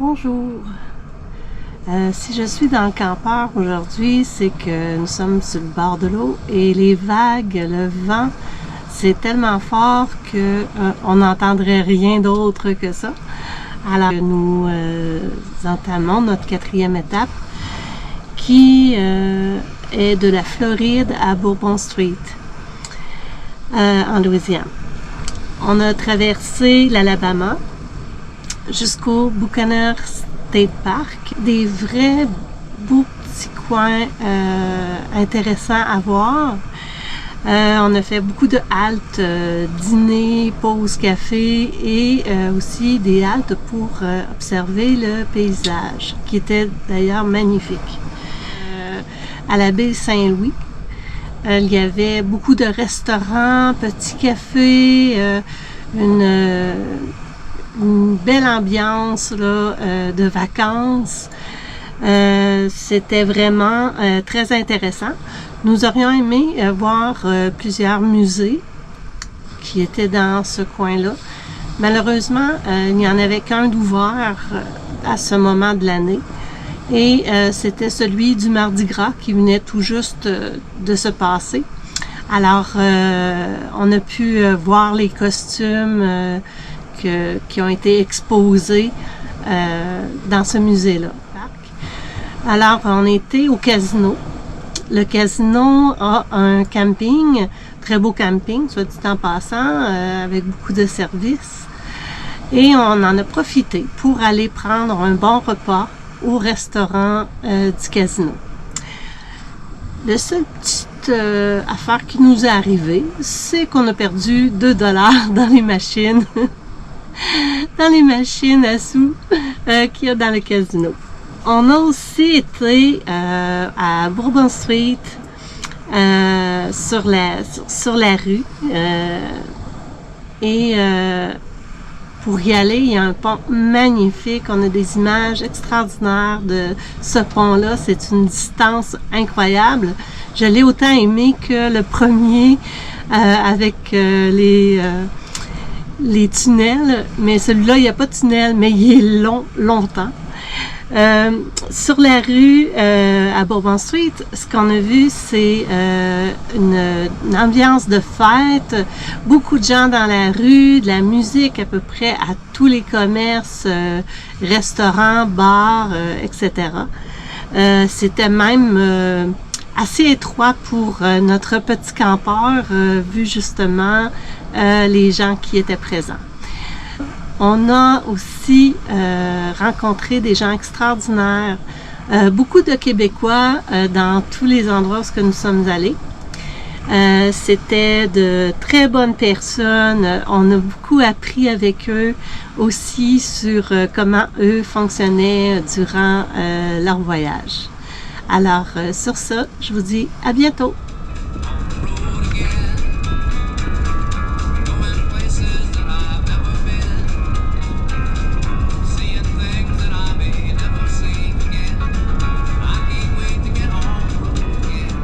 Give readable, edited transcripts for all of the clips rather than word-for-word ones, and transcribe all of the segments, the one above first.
Bonjour. Si je suis dans le campeur aujourd'hui, c'est que nous sommes sur le bord de l'eau et les vagues, le vent, c'est tellement fort que on n'entendrait rien d'autre que ça. Alors nous entamons notre 4e étape qui est de la Floride à Bourbon Street en Louisiane. On a traversé l'Alabama jusqu'au Buchanan State Park, des vrais beaux petits coins intéressants à voir. On a fait beaucoup de haltes, dîner, pause café et aussi des haltes pour observer le paysage, qui était d'ailleurs magnifique. À la baie Saint-Louis, il y avait beaucoup de restaurants, petits cafés, une belle ambiance là, de vacances. C'était vraiment très intéressant. Nous aurions aimé voir plusieurs musées qui étaient dans ce coin-là. Malheureusement, il n'y en avait qu'un d'ouvert à ce moment de l'année. Et c'était celui du Mardi Gras qui venait tout juste de se passer. Alors, on a pu voir les costumes qui ont été exposés dans ce musée-là. Alors, on était au casino. Le casino a un camping, très beau camping, soit dit en passant, avec beaucoup de services. Et on en a profité pour aller prendre un bon repas au restaurant du casino. La seule petite affaire qui nous est arrivée, c'est qu'on a perdu 2 $ dans les machines, dans les machines à sous qu'il y a dans le casino. On a aussi été à Bourbon Street, sur la rue, et pour y aller, il y a un pont magnifique. On a des images extraordinaires de ce pont-là. C'est une distance incroyable. Je l'ai autant aimé que le premier avec les tunnels. Mais celui-là, il n'y a pas de tunnel, mais il est long, longtemps. Sur la rue à Bourbon Street, ce qu'on a vu, c'est une ambiance de fête, beaucoup de gens dans la rue, de la musique à peu près à tous les commerces, restaurants, bars, etc. C'était même assez étroit pour notre petit campeur, vu justement les gens qui étaient présents. On a aussi rencontré des gens extraordinaires, beaucoup de Québécois dans tous les endroits où nous sommes allés. C'était de très bonnes personnes. On a beaucoup appris avec eux aussi sur comment eux fonctionnaient durant leur voyage. Alors, sur ça, je vous dis à bientôt!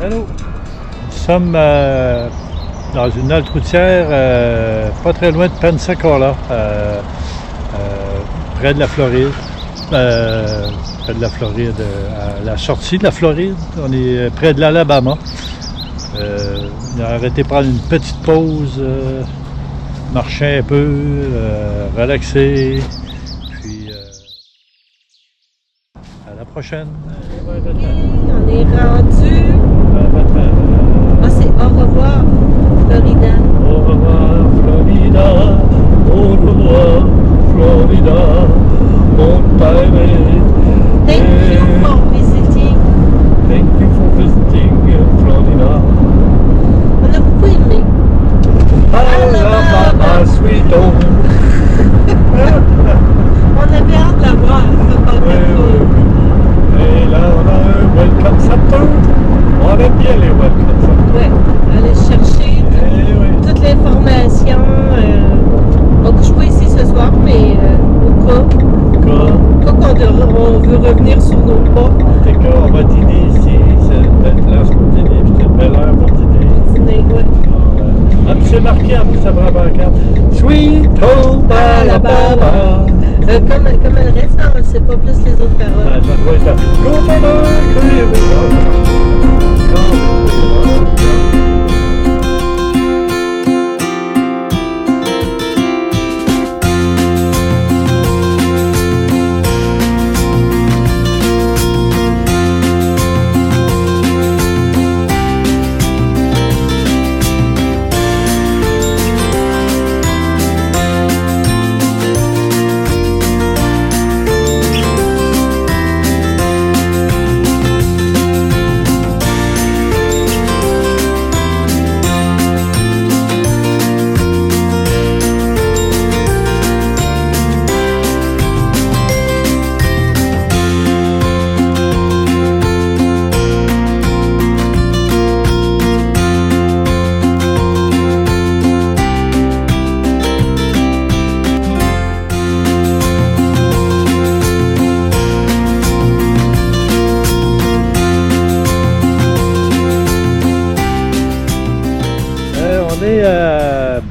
Allô. Nous sommes dans une halte routière pas très loin de Pensacola, près de la Floride. Près de la Floride, à la sortie de la Floride. On est près de l'Alabama. On a arrêté de prendre une petite pause, marcher un peu, relaxer. Puis à la prochaine. On est rendu. C'est au revoir, Florida. Au revoir, Florida. Au revoir, Florida. Mon pirate. Thank you for visiting. Thank you for visiting Florida. On a beaucoup aimé. Alabama, sweet home. On avait hâte de la voir, ça Et là, on a un welcome center. On aime bien les welcome centers. Ouais, aller chercher toute l'information. On va jouer ici ce soir, mais au cas qu'on veut revenir sur nos pas. En tout cas, on va dîner ici. C'est une belle place pour dîner. C'est une belle heure pour dîner. Ouais. C'est marqué en plus ça prend pas la carte. Sweet Home Alabama. Comme elle reste, on ne sait pas va être à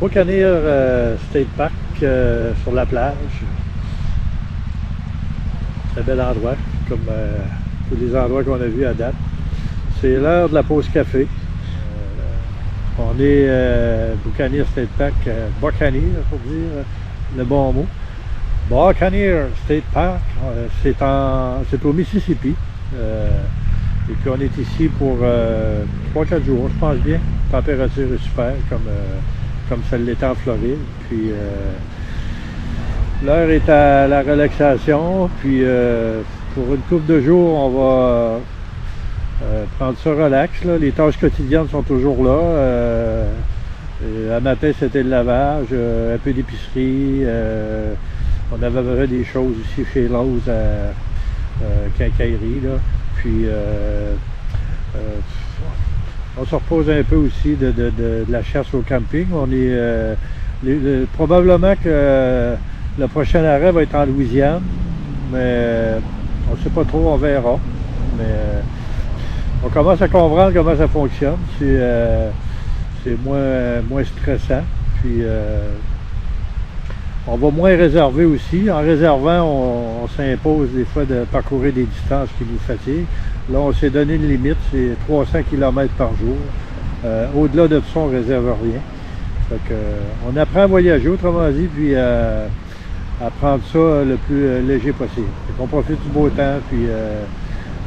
Buccaneer State Park sur la plage. Très bel endroit, comme tous les endroits qu'on a vus à date. C'est l'heure de la pause café. On est Buccaneer State Park, Buccaneer pour dire le bon mot. Buccaneer State Park, c'est au Mississippi. Et puis on est ici pour 3-4 jours, je pense bien. La température est super, comme ça l'était en Floride. Puis l'heure est à la relaxation. Puis pour une couple de jours, on va prendre ça relax. Là. Les tâches quotidiennes sont toujours là. À matin, c'était le lavage, un peu d'épicerie. On avait vraiment des choses aussi chez Lowe's à quincaillerie. Là. Puis on se repose un peu aussi de la chasse au camping. On est probablement que le prochain arrêt va être en Louisiane, mais on ne sait pas trop, on verra. Mais on commence à comprendre comment ça fonctionne. C'est moins stressant. Puis on va moins réserver aussi. En réservant, on s'impose des fois de parcourir des distances qui nous fatiguent. Là, on s'est donné une limite, c'est 300 km par jour. Au-delà de ça, on ne réserve rien. Fait que, on apprend à voyager, autrement dit, puis à prendre ça le plus léger possible. On profite du beau temps, puis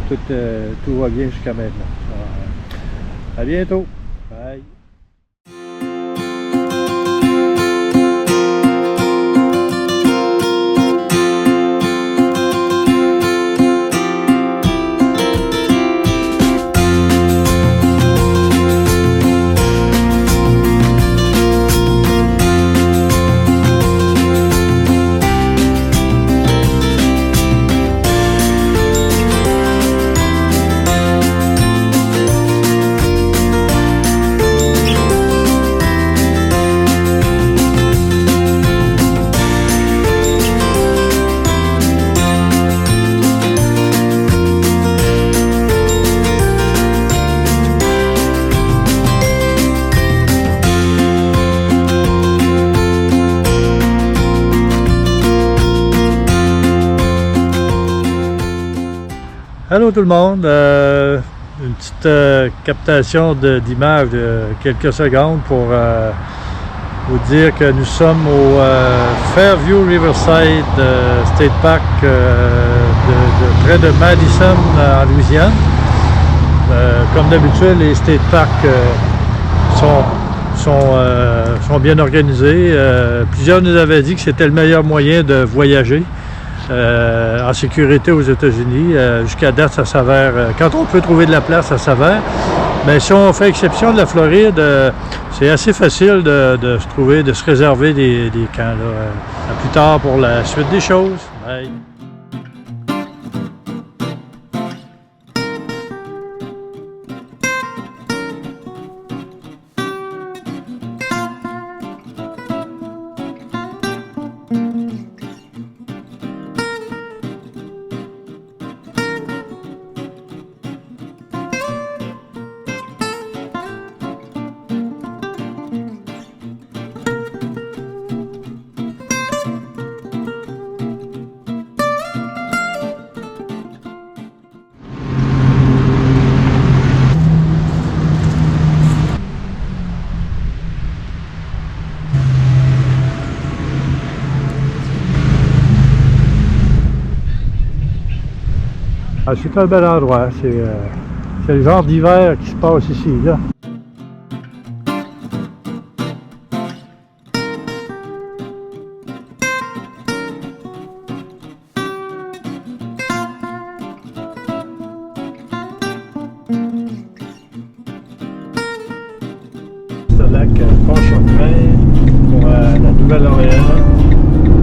tout va bien jusqu'à maintenant. Alors, à bientôt. Bye. Allô tout le monde, une petite captation d'image de quelques secondes pour vous dire que nous sommes au Fairview Riverside State Park près de Madison en Louisiane. Comme d'habitude, les State Parks sont bien organisés. Plusieurs nous avaient dit que c'était le meilleur moyen de voyager. En sécurité aux États-Unis. Jusqu'à date, ça s'avère, quand on peut trouver de la place, ça s'avère. Mais si on fait exception de la Floride, c'est assez facile de se réserver des camps. Là. À plus tard pour la suite des choses. Bye. Ah, c'est un bel endroit. C'est le genre d'hiver qui se passe ici, là. C'est le lac Pontchartrain pour la Nouvelle-Orléans.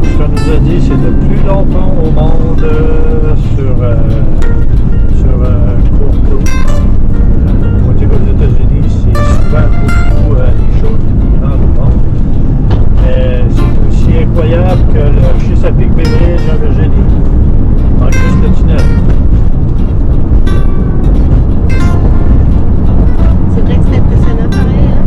Ce qu'on nous a dit, c'est le plus long pont au monde sur court d'eau. On dit qu'aux États-Unis, c'est souvent beaucoup les choses les plus grandes au monde. Mais c'est aussi incroyable que le Chesapeake Bay Bridge en Virginie, en juste le tunnel. C'est vrai que c'est impressionnant pareil, hein?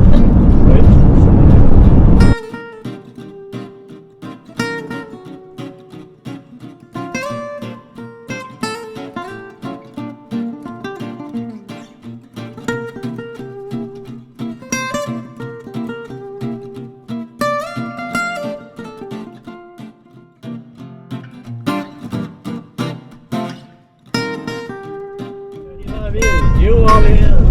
Oui, New Orleans.